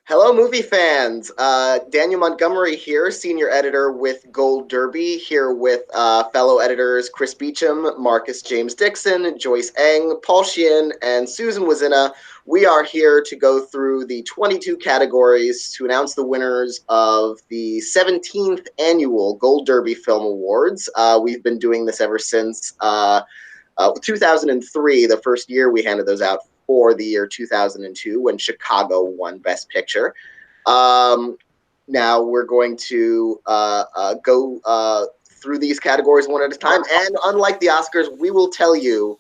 Hello, movie fans. Daniel Montgomery here, senior editor with Gold Derby, here with fellow editors Chris Beachum, Marcus James Dixon, Joyce Eng, Paul Sheehan, and Susan Wazina. We are here to go through the 22 categories to announce the winners of the 17th annual Gold Derby Film Awards. We've been doing this ever since 2003, the first year we handed those out for the year 2002 when Chicago won Best Picture. Now we're going to go through these categories one at a time. And unlike the Oscars, we will tell you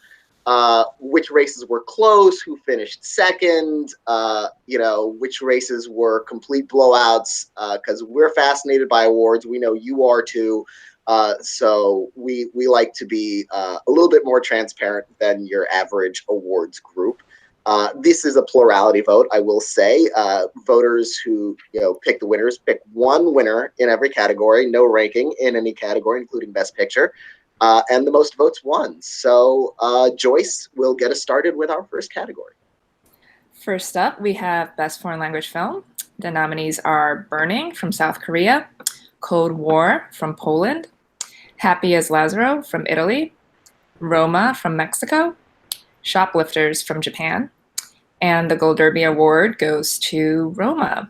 which races were close, who finished second, which races were complete blowouts, because we're fascinated by awards. We know you are too. So we like to be a little bit more transparent than your average awards group. This is a plurality vote, I will say. Voters who pick the winners pick one winner in every category, no ranking in any category, including Best Picture, and the most votes won. So Joyce will get us started with our first category. First up, we have Best Foreign Language Film. The nominees are Burning from South Korea, Cold War from Poland, Happy as Lazaro from Italy, Roma from Mexico, Shoplifters from Japan, and the Gold Derby Award goes to Roma.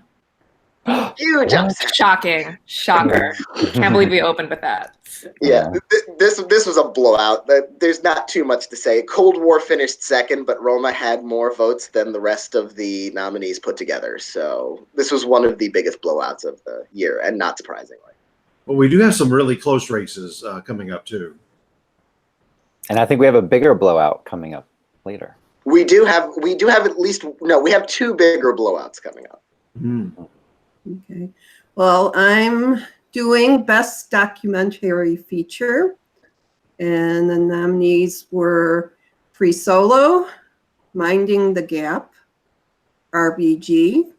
Huge upset. Shocking. Shocker. Can't believe we opened with that. Yeah, this was a blowout. There's not too much to say. Cold War finished second, but Roma had more votes than the rest of the nominees put together. So this was one of the biggest blowouts of the year, and not surprisingly. Well, we do have some really close races coming up, too. And I think we have a bigger blowout coming up later. We do have at least, no, we have two bigger blowouts coming up. Okay. Well, I'm doing Best Documentary Feature. And the nominees were Free Solo, Minding the Gap, RBG,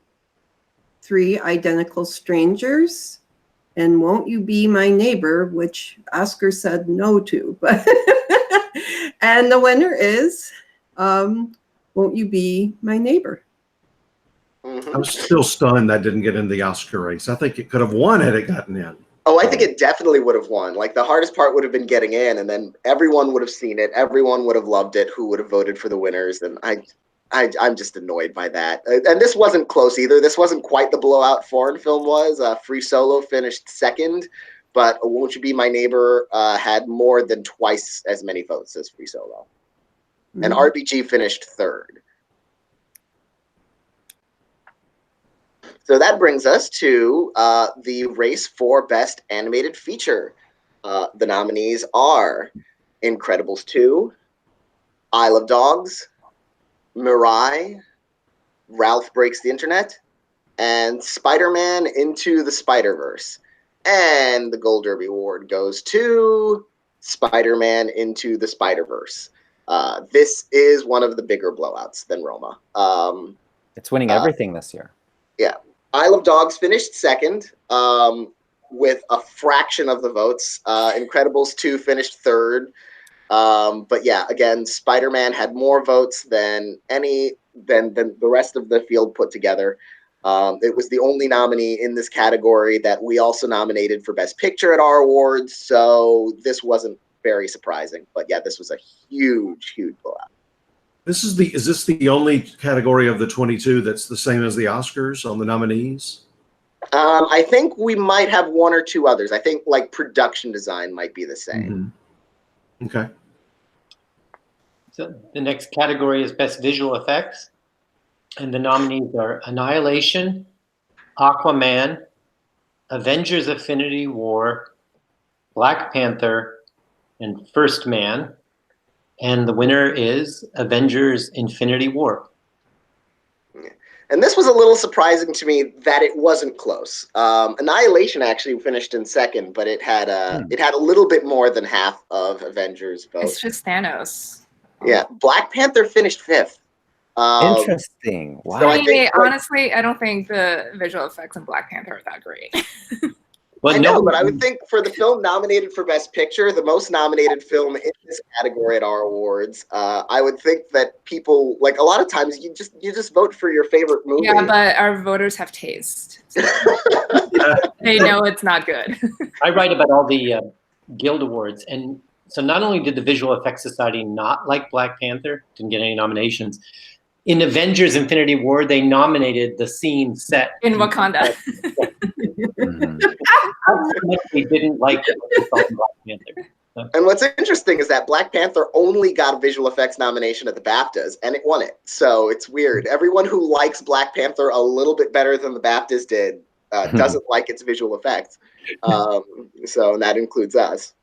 Three Identical Strangers, and Won't You Be My Neighbor, which Oscar said no to. But and the winner is Won't You Be My Neighbor. I'm still stunned that didn't get in the Oscar race. I think it could have won had it gotten in. Oh, I think it definitely would have won. Like, the hardest part would have been getting in, and then everyone would have seen it. Everyone would have loved it who would have voted for the winners. And I'm just annoyed by that. And this wasn't close either. This wasn't quite the blowout foreign film was. Free Solo finished second, but Won't You Be My Neighbor had more than twice as many votes as Free Solo. And RBG finished third. So that brings us to the race for Best Animated Feature. The nominees are Incredibles 2, Isle of Dogs, Mirai, Ralph Breaks the Internet, and Spider-Man Into the Spider-Verse. And the Gold Derby Award goes to Spider-Man Into the Spider-Verse. This is one of the bigger blowouts than Roma. It's winning everything this year. Yeah. Isle of Dogs finished second with a fraction of the votes. Incredibles 2 finished third. But yeah, again, Spider-Man had more votes than the rest of the field put together. It was the only nominee in this category that we also nominated for Best Picture at our awards. So this wasn't very surprising. But yeah, this was a huge, huge blowout. Is this the only category of the 22 that's the same as the Oscars on the nominees? I think we might have one or two others. I think like production design might be the same. Okay. So the next category is Best Visual Effects. And the nominees are Annihilation, Aquaman, Avengers Infinity War, Black Panther, and First Man. And the winner is Avengers Infinity War. And this was a little surprising to me that it wasn't close. Annihilation actually finished in second, but it had a little bit more than half of Avengers votes. It's just Thanos. Yeah, Black Panther finished fifth. Interesting. Wow. So I think, honestly, I don't think the visual effects in Black Panther are that great. But I know, no, but I would think for the film nominated for Best Picture, the most nominated film in this category at our awards, I would think that people, like, a lot of times you just vote for your favorite movie. Yeah, but our voters have taste. So they know it's not good. I write about all the Guild Awards, and so not only did the Visual Effects Society not like Black Panther, didn't get any nominations, in Avengers Infinity War, they nominated the scene set In Wakanda. They didn't like Black Panther. And what's interesting is that Black Panther only got a visual effects nomination at the BAFTAs, and it won it. So it's weird. Everyone who likes Black Panther a little bit better than the BAFTAs did doesn't like its visual effects. So that includes us.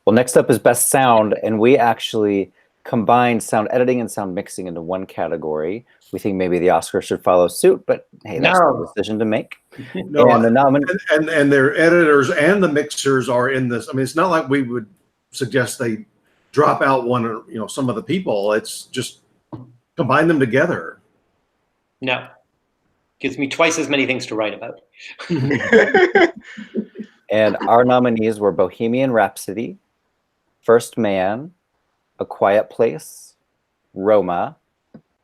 Well, next up is Best Sound, and we actually combined sound editing and sound mixing into one category. We think maybe the Oscars should follow suit, but hey, that's the decision to make. No, and the and their editors and the mixers are in this. I mean, it's not like we would suggest they drop out one or some of the people. It's just combine them together. No, gives me twice as many things to write about. And our nominees were Bohemian Rhapsody, First Man, A Quiet Place, Roma,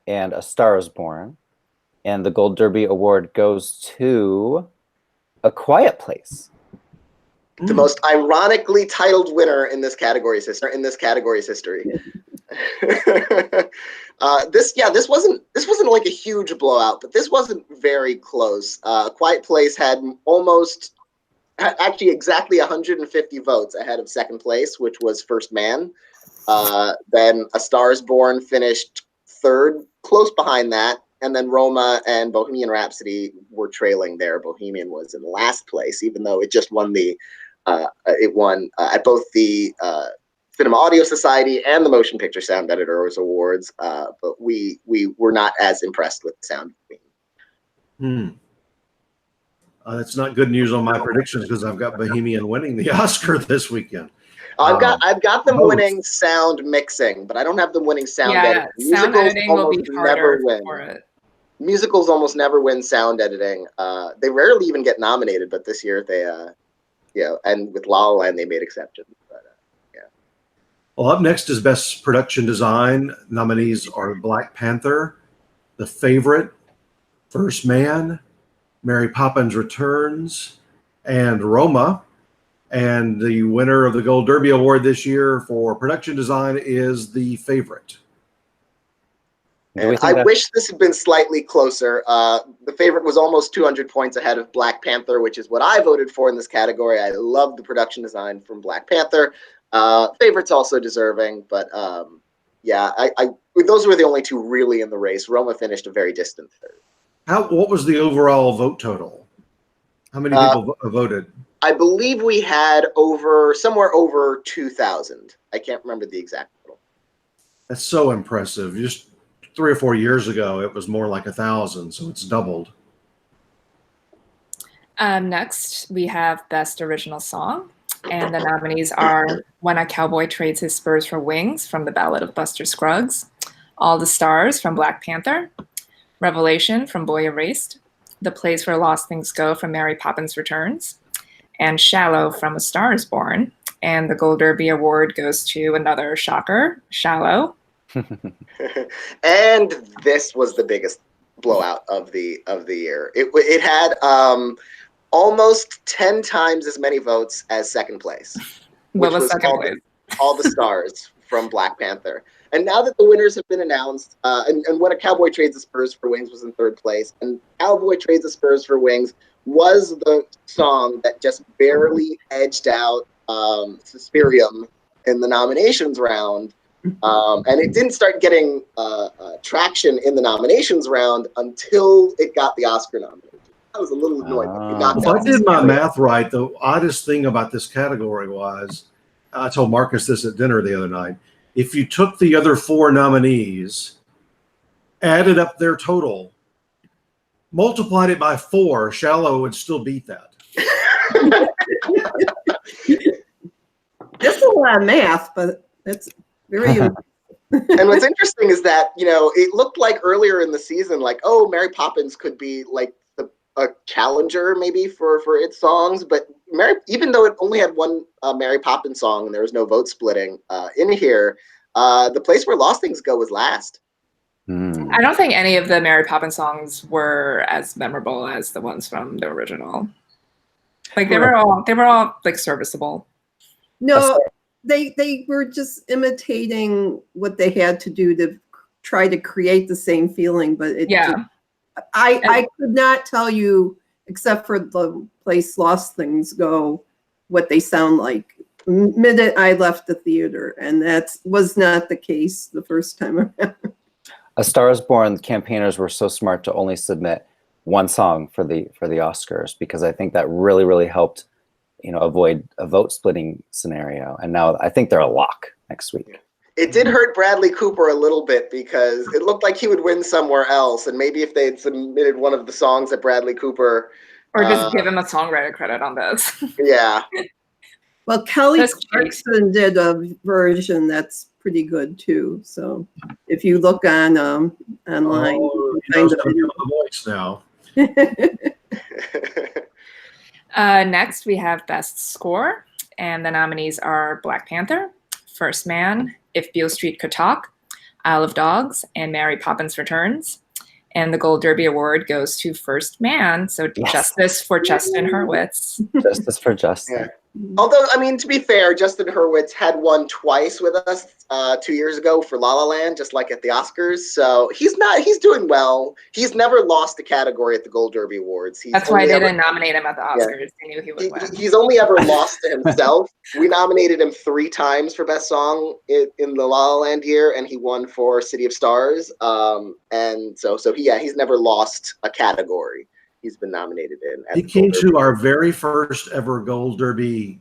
and A Star is Born. And the Gold Derby Award goes to A Quiet Place. The most ironically titled winner in this category's history. This wasn't like a huge blowout, but this wasn't very close. Quiet Place had actually exactly 150 votes ahead of second place, which was First Man. Then A Star is Born finished third, close behind that. And then Roma and Bohemian Rhapsody were trailing there. Bohemian was in last place, even though it just won at both the Cinema Audio Society and the Motion Picture Sound Editors Awards. But we were not as impressed with the sound. That's not good news on my predictions because I've got Bohemian winning the Oscar this weekend. I've got them winning sound mixing, but I don't have them winning sound editing. Sound editing will be harder for it. Musicals almost never win sound editing. They rarely even get nominated, but this year they, and with La La Land they made exceptions. But Well, up next is Best Production Design. Nominees are Black Panther, The Favorite, First Man, Mary Poppins Returns, and Roma. And the winner of the Gold Derby Award this year for production design is The Favorite. And I wish this had been slightly closer. The Favorite was almost 200 points ahead of Black Panther, which is what I voted for in this category. I love the production design from Black Panther. Favorite's also deserving, but those were the only two really in the race. Roma finished a very distant third. What was the overall vote total? How many people voted? I believe we had somewhere over 2,000. I can't remember the exact total. That's so impressive. Just 3 or 4 years ago, it was more like 1,000, so it's doubled. Next, we have Best Original Song, and the nominees are When a Cowboy Trades His Spurs for Wings from The Ballad of Buster Scruggs, All the Stars from Black Panther, Revelation from Boy Erased, The Place Where Lost Things Go from Mary Poppins Returns, and Shallow from A Star is Born. And the Gold Derby Award goes to another shocker, Shallow. And this was the biggest blowout of the year. It had almost 10 times as many votes as second place. What was second place? All the Stars from Black Panther. And now that the winners have been announced, and When a Cowboy Trades the Spurs for Wings was in third place, and Cowboy Trades the Spurs for Wings was the song that just barely edged out Suspirium in the nominations round. And it didn't start getting traction in the nominations round until it got the Oscar nomination. I was a little annoyed. If I did my math right, the oddest thing about this category was, I told Marcus this at dinner the other night, if you took the other 4 nominees, added up their total, multiplied it by 4, Shallow would still beat that. That's a lot of math, but that's very. And what's interesting is that, it looked like earlier in the season, like, oh, Mary Poppins could be like a challenger maybe for its songs, but even though it only had one Mary Poppins song and there was no vote splitting in here, The Place Where Lost Things Go was last. I don't think any of the Mary Poppins songs were as memorable as the ones from the original. Like they were all like serviceable. No, they were just imitating what they had to do to try to create the same feeling, but I could not tell you, except for The Place Lost Things Go, what they sound like. Minute I left the theater, and that was not the case the first time around. A Star is Born campaigners were so smart to only submit one song for the Oscars, because I think that really helped, avoid a vote splitting scenario. And now I think they're a lock next week. It did hurt Bradley Cooper a little bit because it looked like he would win somewhere else, and maybe if they had submitted one of the songs that Bradley Cooper, or just give him a songwriter credit on this. Yeah. Well, Kelly Clarkson did a version that's pretty good too. So if you look on online, you find the voice now. Next, we have Best Score, and the nominees are Black Panther, First Man, If Beale Street Could Talk, Isle of Dogs, and Mary Poppins Returns. And the Gold Derby Award goes to First Man, so justice for Justin Hurwitz. Justice for Justin. Yeah. Although, I mean, to be fair, Justin Hurwitz had won twice with us 2 years ago for La La Land, just like at the Oscars. So he's doing well. He's never lost a category at the Gold Derby Awards. That's why I didn't nominate him at the Oscars. Yeah. I knew he would win. He's only ever lost to himself. We nominated him 3 times for Best Song in the La La Land year, and he won for City of Stars. And so he's never lost a category he's been nominated in. He came to our very first ever Gold Derby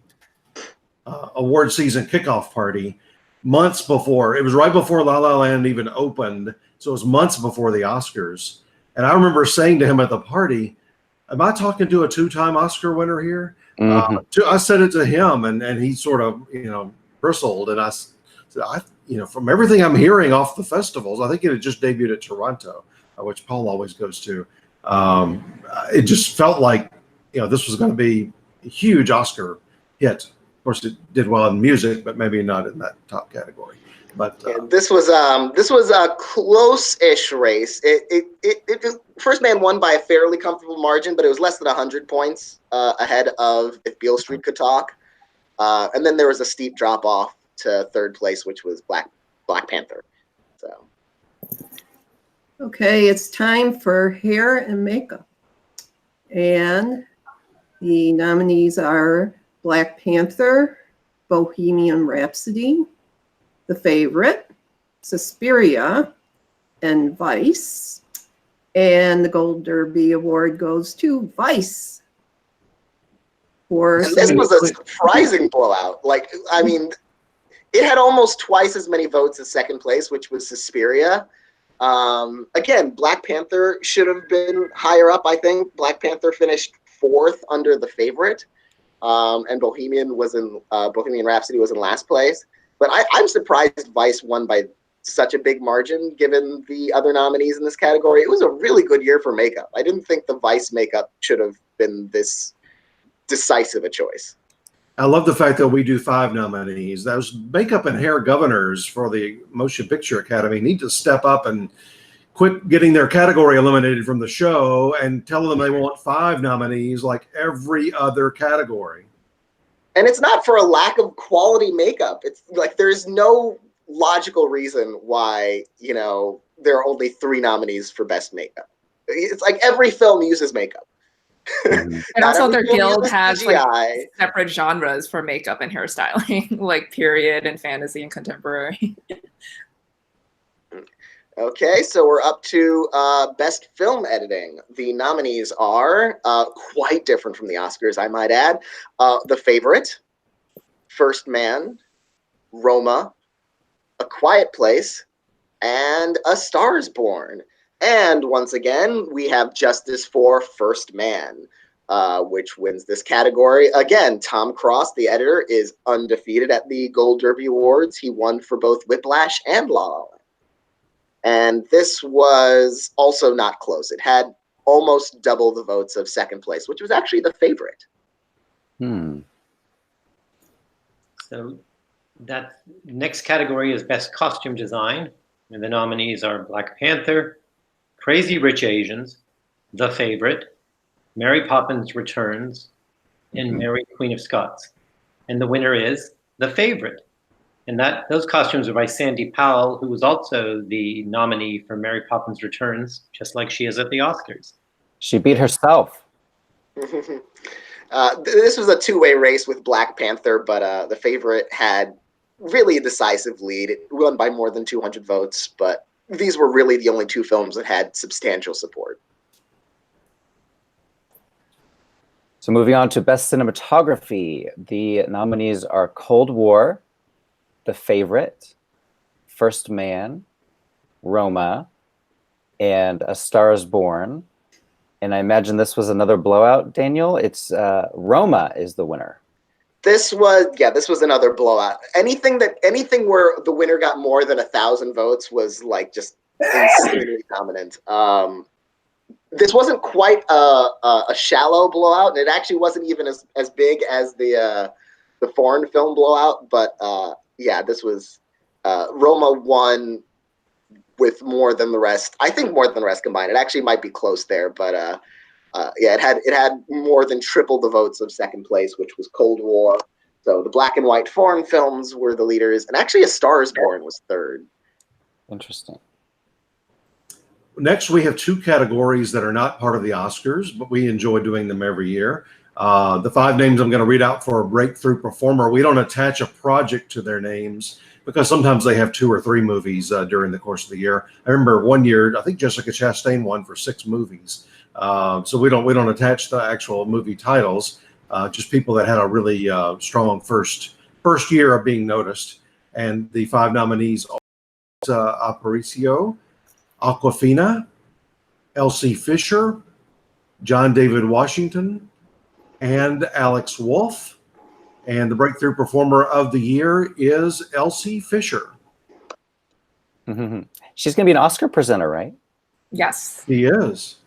award season kickoff party months before. It was right before La La Land even opened, so it was months before the Oscars. And I remember saying to him at the party, "Am I talking to a 2-time Oscar winner here?" I said it to him, and he sort of bristled. And I said, from everything I'm hearing off the festivals, I think it had just debuted at Toronto, which Paul always goes to. It just felt like this was going to be a huge Oscar hit. Of course, it did well in music, but maybe not in that top category. But this was a close-ish race. First Man won by a fairly comfortable margin, but it was less than 100 points ahead of If Beale Street Could Talk. And then there was a steep drop off to third place, which was Black Panther. So. Okay, it's time for hair and makeup. And the nominees are Black Panther, Bohemian Rhapsody, The Favorite, Suspiria, and Vice. And the Gold Derby Award goes to Vice. This was a surprising blowout. It had almost twice as many votes as second place, which was Suspiria. Again, Black Panther should have been higher up, I think. Black Panther finished 4th under The Favorite, and Bohemian Rhapsody was in last place. But I'm surprised Vice won by such a big margin, given the other nominees in this category. It was a really good year for makeup. I didn't think the Vice makeup should have been this decisive a choice. I love the fact that we do 5 nominees. Those makeup and hair governors for the Motion Picture Academy need to step up and quit getting their category eliminated from the show and tell them they want 5 nominees like every other category. And it's not for a lack of quality makeup. It's like there's no logical reason why, there are only 3 nominees for best makeup. It's like every film uses makeup. And also their guild has separate genres for makeup and hairstyling, like period and fantasy and contemporary. Okay, so we're up to best film editing. The nominees are quite different from the Oscars, I might add. The Favorite, First Man, Roma, A Quiet Place, and A Star is Born. And once again, we have justice for First Man, which wins this category. Again, Tom Cross, the editor, is undefeated at the Gold Derby Awards. He won for both Whiplash and La La Land. And this was also not close. It had almost double the votes of second place, which was actually The Favorite. So that next category is Best Costume Design. And the nominees are Black Panther, Crazy Rich Asians, The Favorite, Mary Poppins Returns, and Mary Queen of Scots. And the winner is The Favorite. And those costumes are by Sandy Powell, who was also the nominee for Mary Poppins Returns, just like she is at the Oscars. She beat herself. This was a two-way race with Black Panther, but The Favorite had really a decisive lead. It won by more than 200 votes, but these were really the only two films that had substantial support. So moving on to Best Cinematography, the nominees are Cold War, The Favorite, First Man, Roma, and A Star is Born. And I imagine this was another blowout, Daniel. It's Roma is the winner. This was another blowout. Anything where the winner got more than 1,000 votes was like just insanely dominant. This wasn't quite a shallow blowout, and it actually wasn't even as big as the foreign film blowout. But this was Roma won with more than the rest. I think more than the rest combined. It actually might be close there, but it had more than triple the votes of second place, which was Cold War. So the black and white foreign films were the leaders, and actually A Star is Born was third. Interesting. Next, we have two categories that are not part of the Oscars, but we enjoy doing them every year. The 5 names I'm going to read out for a breakthrough performer, we don't attach a project to their names because sometimes they have 2 or 3 movies during the course of the year. I remember one year, I think Jessica Chastain won for 6 movies. So we don't attach the actual movie titles, just people that had a really strong first year of being noticed. And the 5 nominees are Aparicio, Awkwafina, Elsie Fisher, John David Washington, and Alex Wolff. And the breakthrough performer of the year is Elsie Fisher. She's going to be an Oscar presenter, right? Yes. He is.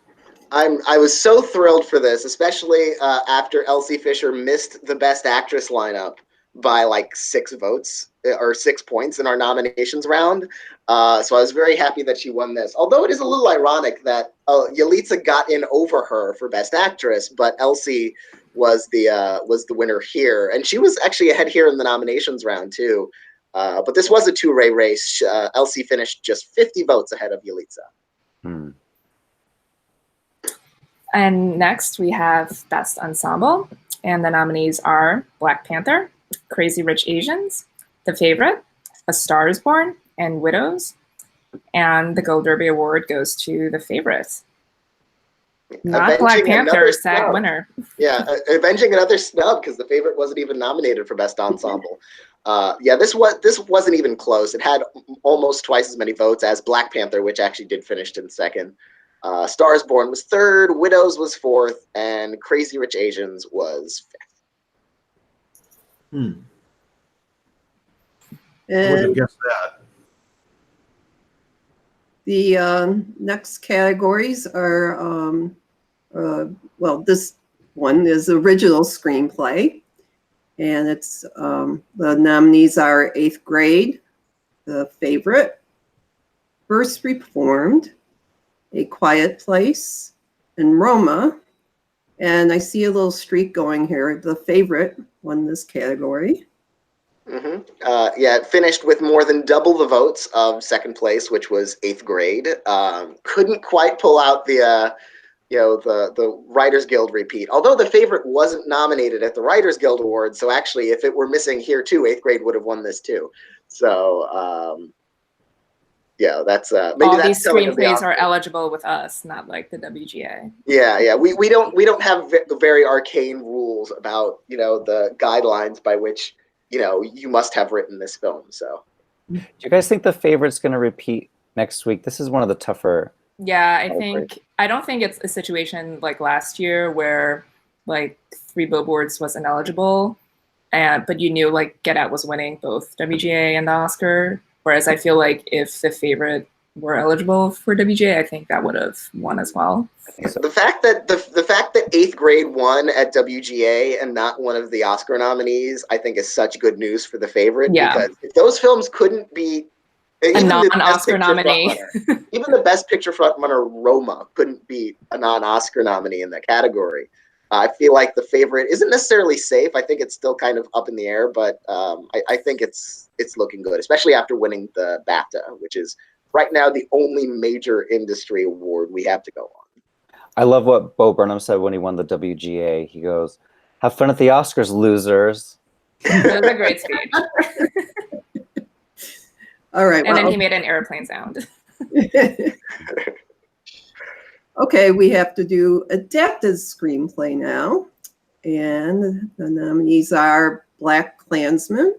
I was so thrilled for this, especially after Elsie Fisher missed the Best Actress lineup by like 6 votes or 6 points in our nominations round. So I was very happy that she won this. Although it is a little ironic that Yalitza got in over her for Best Actress, but Elsie was the winner here, and she was actually ahead here in the nominations round too. But this was a 2-way race. Elsie finished just 50 votes ahead of Yalitza. And next we have Best Ensemble, and the nominees are Black Panther, Crazy Rich Asians, The Favorite, A Star is Born, and Widows. And the Gold Derby Award goes to The Favorite. Not Black Panther, sad winner. Yeah, avenging another snub because The Favorite wasn't even nominated for Best Ensemble. This wasn't even close. It had almost twice as many votes as Black Panther, which actually did finish in second. Star is Born was third, Widows was fourth, and Crazy Rich Asians was fifth. I wouldn't have guessed that. The next categories are, this one is original screenplay, and it's the nominees are 8th Grade, The Favorite, First Reformed, A Quiet Place, and Roma. And I see a little streak going here. The Favorite won this category. It finished with more than double the votes of second place, which was 8th Grade. Couldn't quite pull out the Writers Guild repeat. Although The Favorite wasn't nominated at the Writers Guild Awards, so actually, if it were missing here too, 8th Grade would have won this too. So that's maybe all that's these screenplays are eligible with us, not like the WGA. We don't have very arcane rules about the guidelines by which you must have written this film. So do you guys think The Favorite's going to repeat next week? This is one of the tougher. Yeah, I don't think it's a situation like last year where like 3 Billboards was ineligible, but you knew like Get Out was winning both WGA and the Oscar. Whereas I feel like if The Favorite were eligible for WGA, I think that would have won as well. So. The fact that the fact that 8th grade won at WGA and not one of the Oscar nominees, I think, is such good news for The Favorite. Yeah. Because if those films couldn't be a non-Oscar nominee, even the Best Picture frontrunner Roma couldn't be a non-Oscar nominee in that category. I feel like The Favorite isn't necessarily safe. I think it's still kind of up in the air, but I think it's looking good, especially after winning the BAFTA, which is right now the only major industry award we have to go on. I love what Bo Burnham said when he won the WGA. He goes, "Have fun at the Oscars, losers." That was a great speech. All right. And then he made an airplane sound. Okay, we have to do adapted screenplay now. And the nominees are Black Klansman,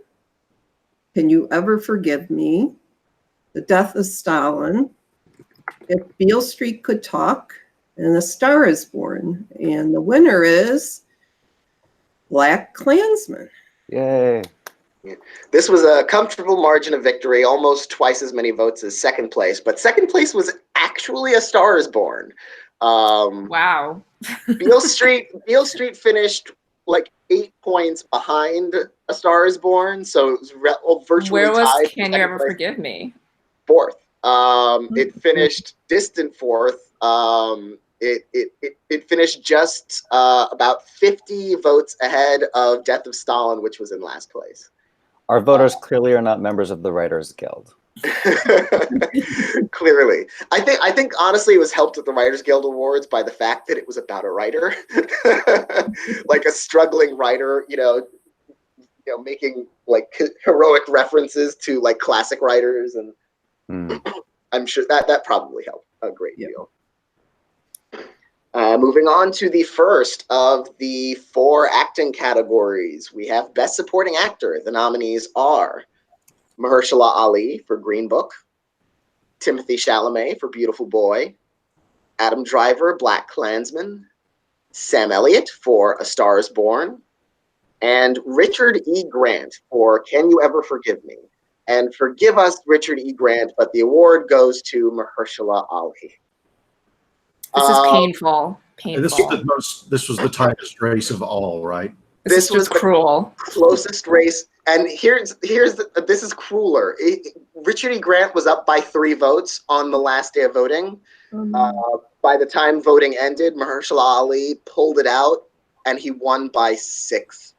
Can You Ever Forgive Me, The Death of Stalin, If Beale Street Could Talk, and A Star is Born. And the winner is Black Klansman. Yay. This was a comfortable margin of victory, almost twice as many votes as second place, but second place was actually A Star is Born. Wow. Beale Street finished like 8 points behind A Star is Born, so it was virtually Where was tied. Can You Ever Forgive Me? Fourth. It finished distant fourth. It finished just about 50 votes ahead of Death of Stalin, which was in last place. Our voters clearly are not members of the Writers Guild. Clearly. I think honestly it was helped at the Writers Guild Awards by the fact that it was about a writer. Like a struggling writer, making like heroic references to like classic writers, and I'm sure that probably helped a great deal. Moving on to the first of the 4 acting categories, we have Best Supporting Actor. The nominees are Mahershala Ali for Green Book, Timothée Chalamet for Beautiful Boy, Adam Driver, Black Klansman, Sam Elliott for A Star is Born, and Richard E. Grant for Can You Ever Forgive Me? And forgive us, Richard E. Grant, but the award goes to Mahershala Ali. This is painful. Painful. This was the tightest race of all, right? This was cruel. Closest race, and this is crueler. Richard E. Grant was up by 3 votes on the last day of voting. By the time voting ended, Mahershala Ali pulled it out, and he won by 6.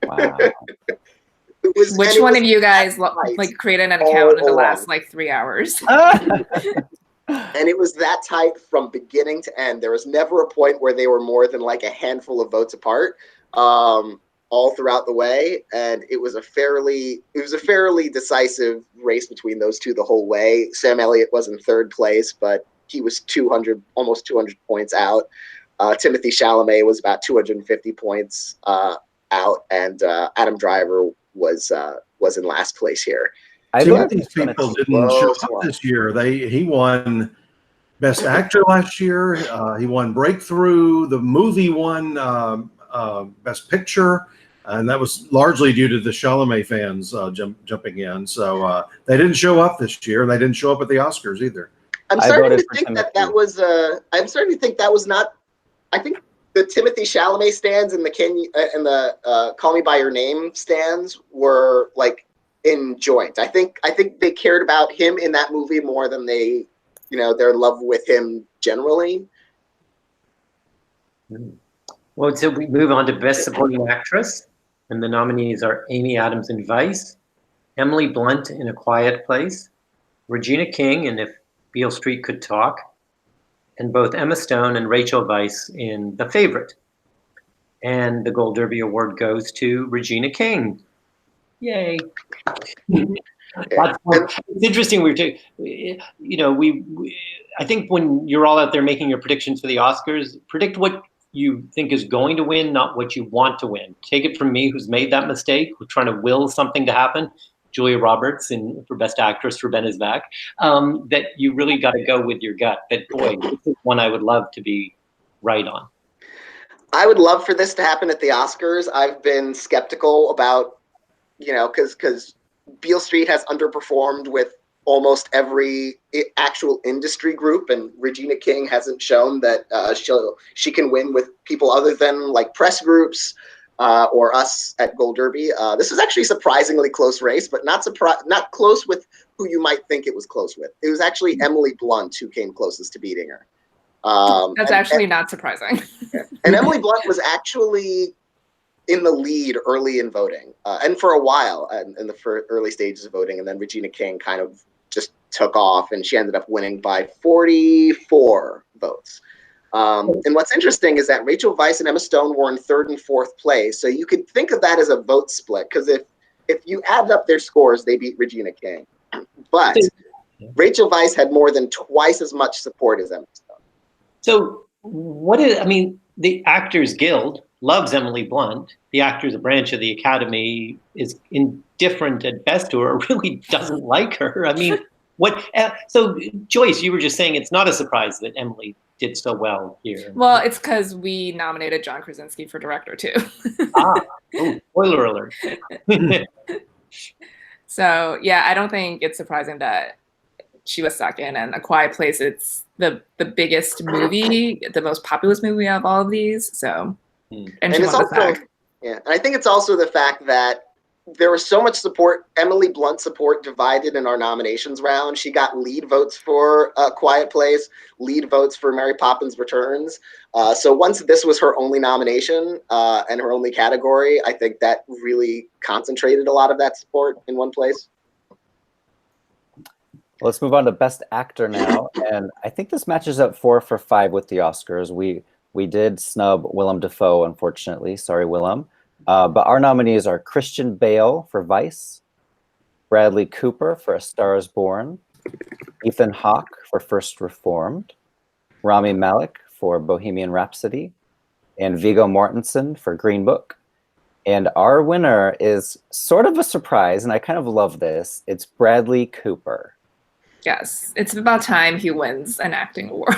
Wow. Which one of you guys created an account in the last 3 hours? And it was that tight from beginning to end. There was never a point where they were more than like a handful of votes apart, all throughout the way. And it was a fairly decisive race between those two the whole way. Sam Elliott was in 3rd place, but he was almost 200 points out. Timothée Chalamet was about 250 points out, and Adam Driver was in last place here. Two of these people didn't show up this year. He won Best Actor last year. He won Breakthrough. The movie won Best Picture, and that was largely due to the Chalamet fans jumping in. So they didn't show up this year, and they didn't show up at the Oscars either. I'm starting to think that was not. I think the Timothée Chalamet stands and the Call Me by Your Name stands were like in joint. I think they cared about him in that movie more than they, their love with him generally. Well, so we move on to Best Supporting Actress, and the nominees are Amy Adams in Vice, Emily Blunt in A Quiet Place, Regina King in If Beale Street Could Talk, and both Emma Stone and Rachel Weisz in The Favorite. And the Gold Derby Award goes to Regina King. Yay. It's interesting. I think when you're all out there making your predictions for the Oscars, predict what you think is going to win, not what you want to win. Take it from me, who's made that mistake, who's trying to will something to happen. Julia Roberts for Best Actress for Ben is Back. That you really got to go with your gut. But boy, this is one I would love to be right on. I would love for this to happen at the Oscars. I've been skeptical about, because Beale Street has underperformed with almost every actual industry group, and Regina King hasn't shown that she can win with people other than like press groups or us at Gold Derby. This was actually a surprisingly close race, but not close with who you might think it was close with. It was actually Emily Blunt who came closest to beating her. That's actually not surprising. And Emily Blunt was actually in the lead early in voting, and for a while in the early stages of voting, and then Regina King kind of just took off, and she ended up winning by 44 votes. And what's interesting is that Rachel Weisz and Emma Stone were in third and fourth place, so you could think of that as a vote split, because if you add up their scores, they beat Regina King. But Rachel Weisz had more than twice as much support as Emma Stone. So the Actors Guild loves Emily Blunt. The Actors, a branch of the Academy, is indifferent at best to her, or really doesn't like her. I mean, so Joyce, you were just saying it's not a surprise that Emily did so well here. Well, it's because we nominated John Krasinski for director too. Spoiler alert. So yeah, I don't think it's surprising that she was second, and A Quiet Place, it's the biggest movie, the most populous movie of all of these. So, and it's also, and I think it's also the fact that there was so much support, Emily Blunt support divided in our nominations round. She got lead votes for A Quiet Place, lead votes for Mary Poppins Returns. So once this was her only nomination and her only category, I think that really concentrated a lot of that support in one place. Let's move on to Best Actor now, and I think this matches up 4 for 5 with the Oscars. We did snub Willem Dafoe, unfortunately. Sorry, Willem. But our nominees are Christian Bale for Vice, Bradley Cooper for A Star Is Born, Ethan Hawke for First Reformed, Rami Malek for Bohemian Rhapsody, and Viggo Mortensen for Green Book. And our winner is sort of a surprise, and I kind of love this. It's Bradley Cooper. Yes, it's about time he wins an acting award.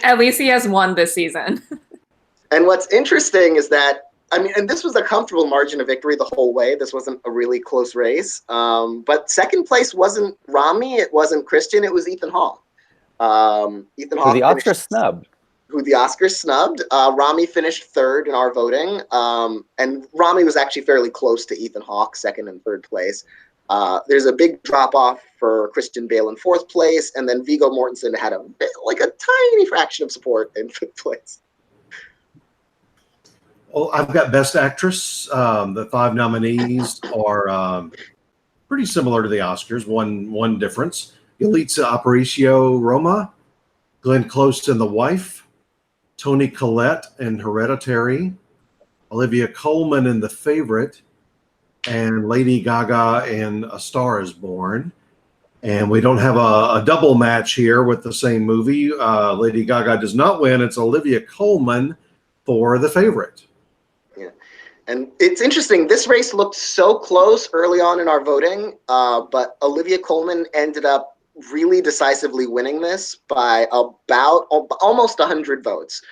At least he has one this season. And what's interesting is that, and this was a comfortable margin of victory the whole way. This wasn't a really close race. But second place wasn't Rami, it wasn't Christian, it was Ethan Hawke. Ethan Hawke, who the Oscars snubbed. Rami finished third in our voting. And Rami was actually fairly close to Ethan Hawke, second and third place. There's a big drop-off for Christian Bale in fourth place, and then Viggo Mortensen had a tiny fraction of support in fifth place. Well, I've got Best Actress. The 5 nominees are pretty similar to the Oscars. One difference: Yalitza Aparicio, Roma; Glenn Close in The Wife; Toni Collette in Hereditary; Olivia Colman in The Favorite; and Lady Gaga in A Star Is Born. And we don't have a double match here with the same movie. Lady Gaga does not win. It's Olivia Colman for The Favorite. Yeah, and it's interesting. This race looked so close early on in our voting, but Olivia Colman ended up really decisively winning this by about almost 100 votes.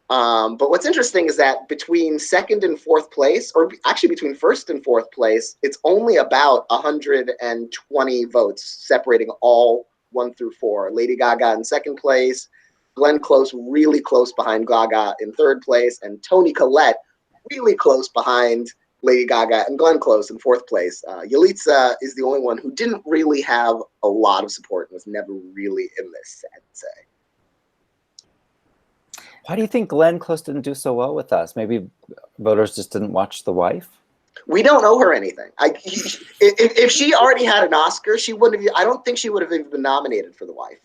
But what's interesting is that between second and fourth place, or actually between first and fourth place, it's only about 120 votes separating all 1 through 4. Lady Gaga in second place, Glenn Close really close behind Gaga in third place, and Toni Collette really close behind Lady Gaga and Glenn Close in fourth place. Yalitza is the only one who didn't really have a lot of support and was never really in this, I'd say. Why do you think Glenn Close didn't do so well with us? Maybe voters just didn't watch The Wife? We don't owe her anything. If she already had an Oscar, she wouldn't have. I don't think she would have even been nominated for The Wife.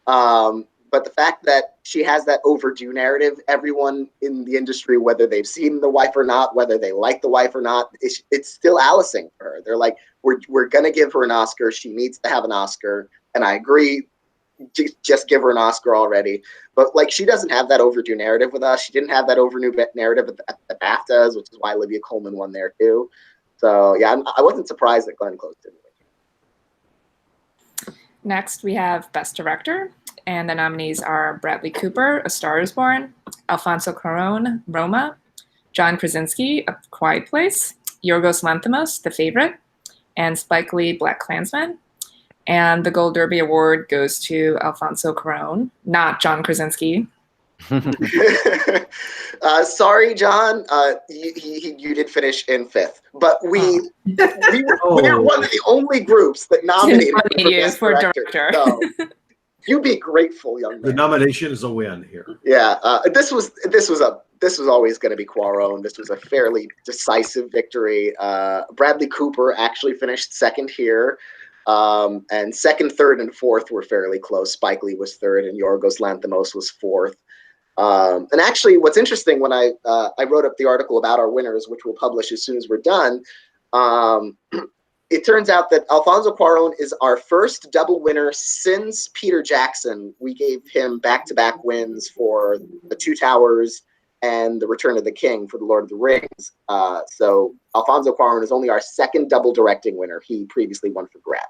But the fact that she has that overdue narrative, everyone in the industry, whether they've seen The Wife or not, whether they like The Wife or not, it's still Alicing for her. They're like, we're going to give her an Oscar. She needs to have an Oscar. And I agree. Just give her an Oscar already. But she doesn't have that overdue narrative with us. She didn't have that overdue narrative at the BAFTAs, which is why Olivia Colman won there too. So yeah, I wasn't surprised that Glenn Close didn't win. Next, we have Best Director, and the nominees are Bradley Cooper, A Star Is Born; Alfonso Cuarón, Roma; John Krasinski, A Quiet Place; Yorgos Lanthimos, The Favorite; and Spike Lee, BlacKkKlansman. And the Gold Derby Award goes to Alfonso Cuarón, not John Krasinski. Sorry, John. You did finish in 5th, but we're one of the only groups that nominated you for director. So you be grateful, young man. The nomination is a win here. Yeah, this was always going to be Cuarón. This was a fairly decisive victory. Bradley Cooper actually finished 2nd here. And 2nd, 3rd, and 4th were fairly close. Spike Lee was 3rd, and Yorgos Lanthimos was 4th. And actually, what's interesting, when I wrote up the article about our winners, which we'll publish as soon as we're done, it turns out that Alfonso Cuarón is our first double winner since Peter Jackson. We gave him back-to-back wins for The Two Towers and The Return of the King for The Lord of the Rings. So Alfonso Cuarón is only our 2nd double directing winner. He previously won for Gravity.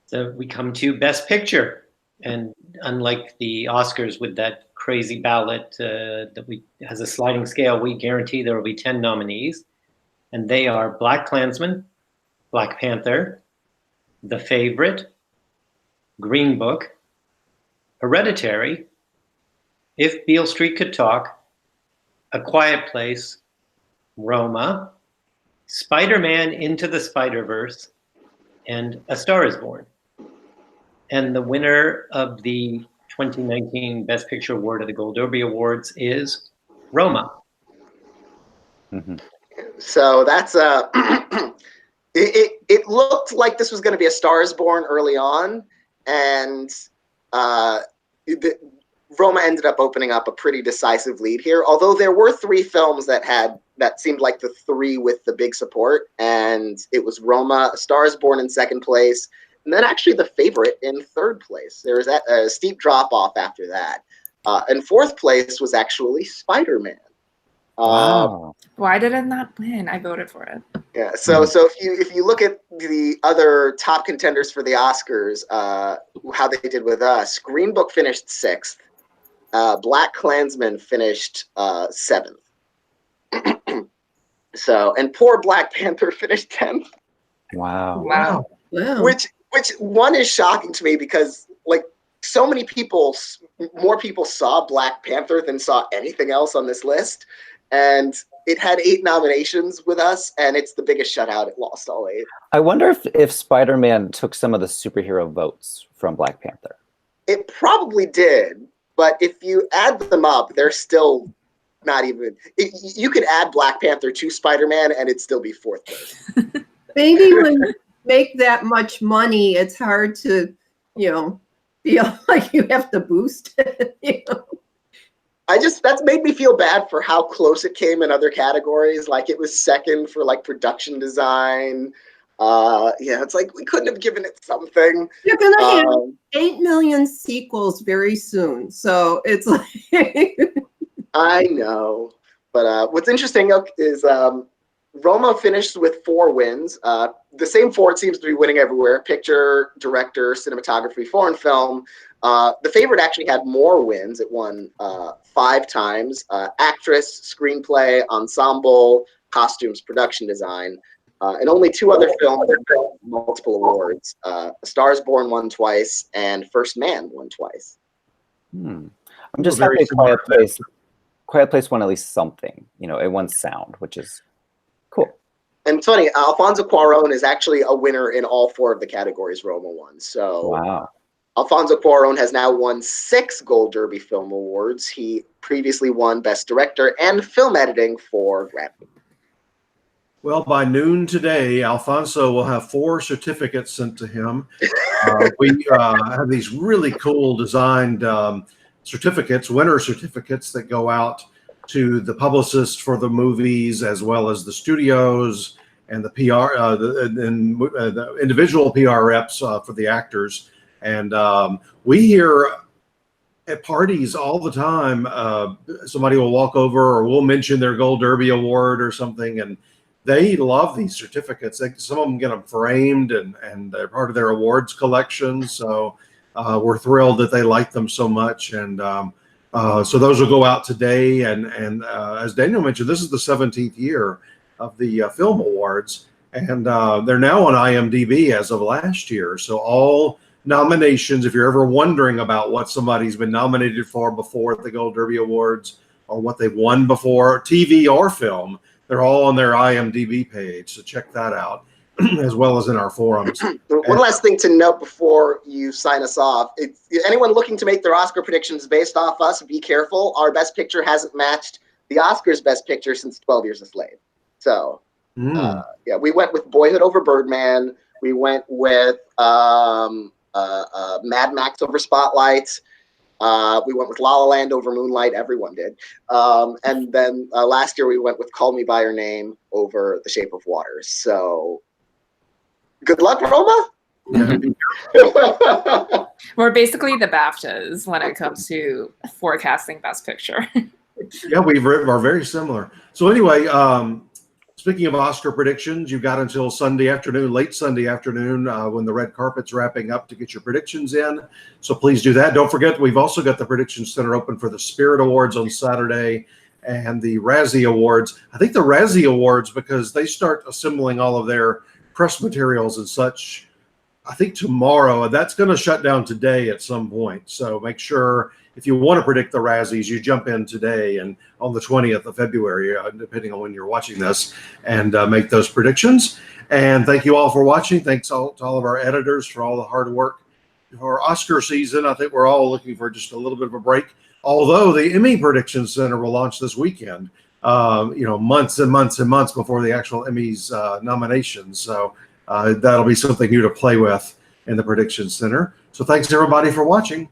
So we come to Best Picture. And unlike the Oscars with that crazy ballot that has a sliding scale, we guarantee there will be 10 nominees. And they are Black Klansman, Black Panther, The Favorite, Green Book, Hereditary, If Beale Street Could Talk, A Quiet Place, Roma, Spider-Man Into the Spider-Verse, and A Star is Born. And the winner of the 2019 Best Picture Award of the Gold Derby Awards is Roma. Mm-hmm. So that's it looked like this was going to be A Star is Born early on, and Roma ended up opening up a pretty decisive lead here. Although there were 3 films that seemed like the 3 with the big support, and it was Roma, A Star is Born in 2nd place, and then actually The Favorite in 3rd place. There was a steep drop off after that. And 4th place was actually Spider-Man. Wow. Why did it not win? I voted for it. Yeah. So if you look at the other top contenders for the Oscars, how they did with us, Green Book finished 6th. Black Klansman finished 7th. So, and poor Black Panther finished 10th. Wow. Which one is shocking to me, because like so many people, more people saw Black Panther than saw anything else on this list. And it had 8 nominations with us, and it's the biggest shutout. It lost all 8. I wonder if Spider-Man took some of the superhero votes from Black Panther. It probably did, but if you add them up, they're still not even. You could add Black Panther to Spider-Man, and it'd still be 4th place. Maybe when you make that much money, it's hard to, feel like you have to boost it. That's made me feel bad for how close it came in other categories. Like it was 2nd for like production design. It's like we couldn't have given it something. You're gonna have 8 million sequels very soon, so it's like. I know, but what's interesting is Roma finished with 4 wins. The same 4 it seems to be winning everywhere: picture, director, cinematography, foreign film. The Favorite actually had more wins. It won 5 times: actress, screenplay, ensemble, costumes, production design, and only 2 other films won multiple awards. A Star is Born won twice, and First Man won twice. I'm just happy Quiet Place won at least something. It won sound, which is cool. And it's funny, Alfonso Cuarón is actually a winner in all 4 of the categories Roma won. So wow. Alfonso Cuarón has now won 6 Gold Derby Film Awards. He previously won Best Director and Film Editing for Grammy. Well, by noon today, Alfonso will have 4 certificates sent to him. We have these really cool designed certificates, winner certificates, that go out to the publicists for the movies, as well as the studios and the PR, the individual PR reps for the actors. And we hear at parties all the time, somebody will walk over or we'll mention their Gold Derby Award or something, and they love these certificates. Some of them get them framed, and they're part of their awards collection. So we're thrilled that they like them so much. And so those will go out today. And as Daniel mentioned, this is the 17th year of the Film Awards. And they're now on IMDb as of last year. So all nominations, if you're ever wondering about what somebody's been nominated for before at the Gold Derby Awards or what they've won before, TV or film, they're all on their IMDb page. So check that out, as well as in our forums. One last thing to note before you sign us off. Anyone looking to make their Oscar predictions based off us, be careful. Our Best Picture hasn't matched the Oscars Best Picture since 12 Years a Slave. So, yeah, we went with Boyhood over Birdman. We went with Mad Max over Spotlight. We went with La La Land over Moonlight. Everyone did. And then last year we went with Call Me By Your Name over The Shape of Water. So good luck, Roma. We're basically the BAFTAs when it comes to forecasting Best Picture. Yeah, we are very similar. So anyway, speaking of Oscar predictions, you've got until Sunday afternoon, late Sunday afternoon, when the red carpet's wrapping up to get your predictions in. So please do that. Don't forget, we've also got the Predictions Center open for the Spirit Awards on Saturday and the Razzie Awards. I think the Razzie Awards, because they start assembling all of their press materials and such, I think tomorrow, and that's going to shut down today at some point. So make sure if you want to predict the Razzies, you jump in today and on the 20th of February, depending on when you're watching this, and make those predictions. And thank you all for watching. Thanks to all of our editors for all the hard work. For Oscar season, I think we're all looking for just a little bit of a break. Although the Emmy Prediction Center will launch this weekend, months and months and months before the actual Emmys nominations. So that'll be something new to play with in the Prediction Center. So thanks everybody for watching.